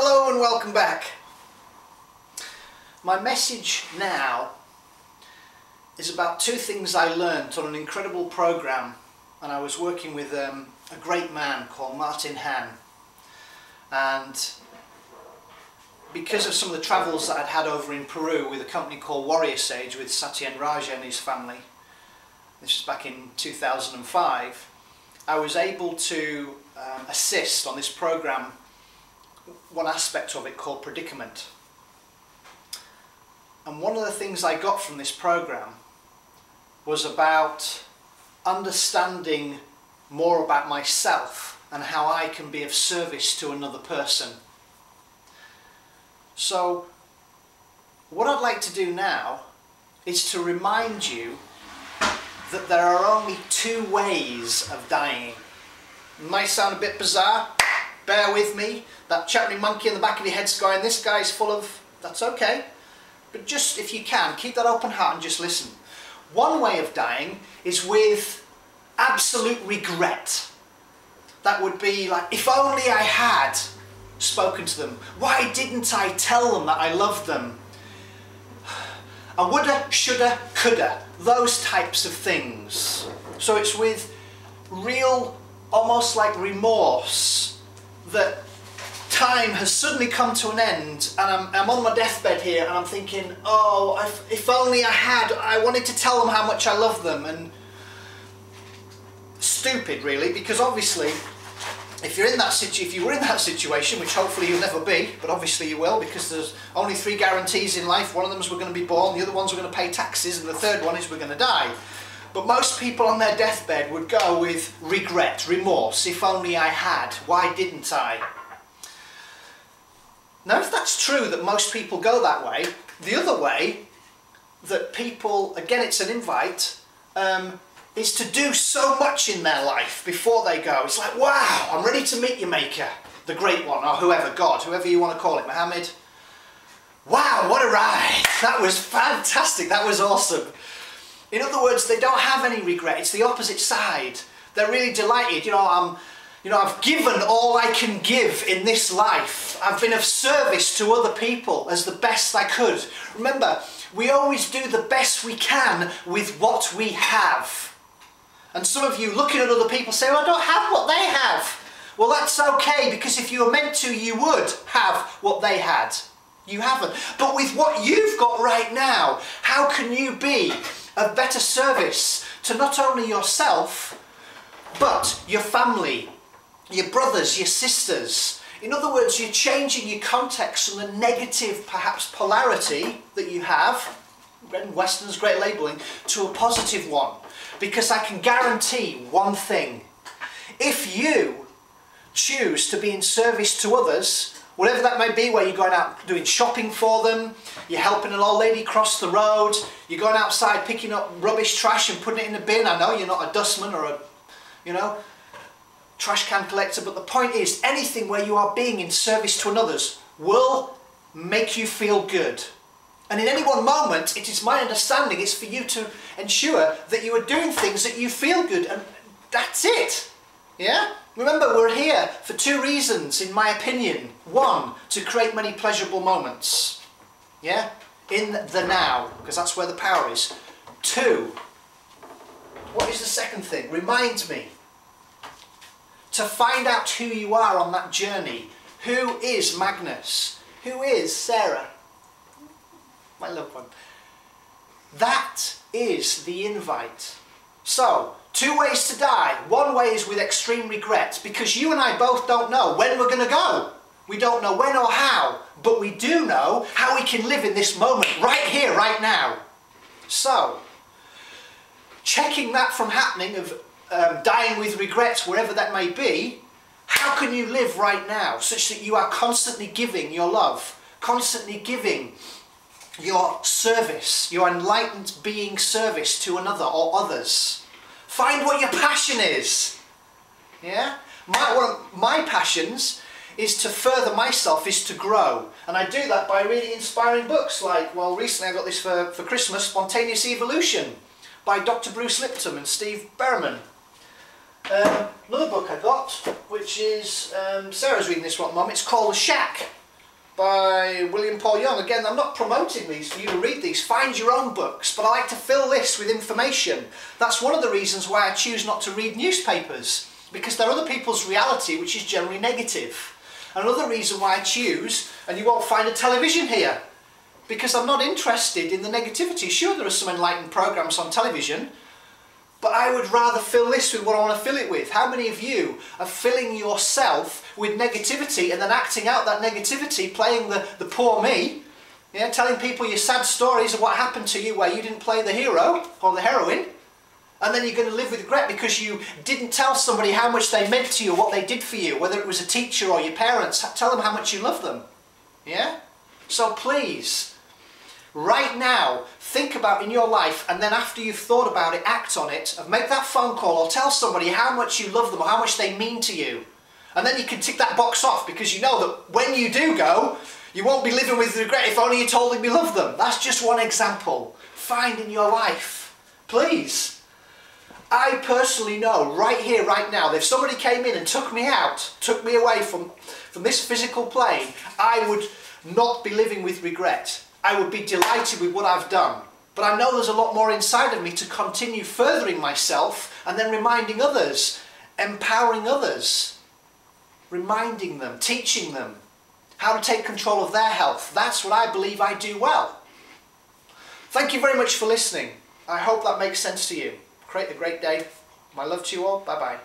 Hello and welcome back. My message now is about two things I learnt on an incredible program, and I was working with a great man called Martin Han, and because of some of the travels that I'd had over in Peru with a company called Warrior Sage with Satyen Raja and his family, this was back in 2005, I was able to assist on this program one aspect of it called predicament. And one of the things I got from this program was about understanding more about myself and how I can be of service to another person. So what I'd like to do now is to remind you that there are only two ways of dying. It might sound a bit bizarre, bear with me. That chattering monkey in the back of your head's going, this guy's full of... That's okay. But just, if you can, keep that open heart and just listen. One way of dying is with absolute regret. That would be like, if only I had spoken to them. Why didn't I tell them that I loved them? I woulda, shoulda, coulda. Those types of things. So it's with real, almost like remorse, that time has suddenly come to an end, and I'm on my deathbed here and I'm thinking, oh, if only I wanted to tell them how much I love them. And stupid really, because obviously if you were in that situation, which hopefully you'll never be, but obviously you will, because there's only 3 guarantees in life. One of them is we're going to be born, the other one's we're going to pay taxes, and the third one is we're going to die. But most people on their deathbed would go with regret, remorse. If only I had, why didn't I? Now, if that's true that most people go that way, the other way that people, again it's an invite, is to do so much in their life before they go. It's like, wow, I'm ready to meet your maker, the great one, or whoever, God, whoever you want to call it, Muhammad. Wow, what a ride! That was fantastic, that was awesome. In other words, they don't have any regret, it's the opposite side. They're really delighted, I've given all I can give in this life. I've been of service to other people as the best I could. Remember, we always do the best we can with what we have. And some of you looking at other people say, well, I don't have what they have. Well, that's okay, because if you were meant to, you would have what they had. You haven't. But with what you've got right now, how can you be of better service to not only yourself, but your family, your brothers, your sisters? In other words, you're changing your context from the negative, perhaps, polarity that you have, Western's great labelling, to a positive one. Because I can guarantee one thing. If you choose to be in service to others, whatever that may be, where you're going out doing shopping for them, you're helping an old lady cross the road, you're going outside picking up rubbish, trash and putting it in the bin. I know you're not a dustman or a, trash can collector, but the point is, anything where you are being in service to others will make you feel good. And in any one moment, it is my understanding, it's for you to ensure that you are doing things that you feel good, and that's it. Yeah? Remember, we're here for 2 reasons, in my opinion. 1, to create many pleasurable moments. Yeah? In the now, because that's where the power is. 2, what is the second thing? Remind me. To find out who you are on that journey. Who is Magnus? Who is Sarah? My loved one. That is the invite. So, 2 ways to die. One way is with extreme regret, because you and I both don't know when we're going to go. We don't know when or how, but we do know how we can live in this moment, right here, right now. So, checking that from happening, of dying with regrets, wherever that may be, how can you live right now such that you are constantly giving your love, constantly giving your service, your enlightened being service to another or others? Find what your passion is. Yeah? One of my passions is to further myself, is to grow. And I do that by reading inspiring books like, well, recently I got this for Christmas, Spontaneous Evolution by Dr. Bruce Lipton and Steve Berman. Another book I got, which is, Sarah's reading this one at the moment, it's called The Shack by William Paul Young. Again, I'm not promoting these for you to read these. Find your own books, but I like to fill this with information. That's one of the reasons why I choose not to read newspapers, because they're other people's reality, which is generally negative. Another reason why I choose, and you won't find a television here, because I'm not interested in the negativity. Sure, there are some enlightened programs on television, but I would rather fill this with what I want to fill it with. How many of you are filling yourself with negativity and then acting out that negativity, playing the poor me, yeah, telling people your sad stories of what happened to you where you didn't play the hero or the heroine, and then you're going to live with regret because you didn't tell somebody how much they meant to you, what they did for you, whether it was a teacher or your parents. Tell them how much you love them. Yeah? So please, right now, think about in your life, and then after you've thought about it, act on it, and make that phone call or tell somebody how much you love them or how much they mean to you. And then you can tick that box off, because you know that when you do go, you won't be living with regret if only you told them you love them. That's just one example. Find in your life. Please. I personally know, right here, right now, that if somebody came in and took me out, took me away from this physical plane, I would not be living with regret. I would be delighted with what I've done. But I know there's a lot more inside of me to continue furthering myself and then reminding others, empowering others, reminding them, teaching them how to take control of their health. That's what I believe I do well. Thank you very much for listening. I hope that makes sense to you. Create a great day. My love to you all. Bye-bye.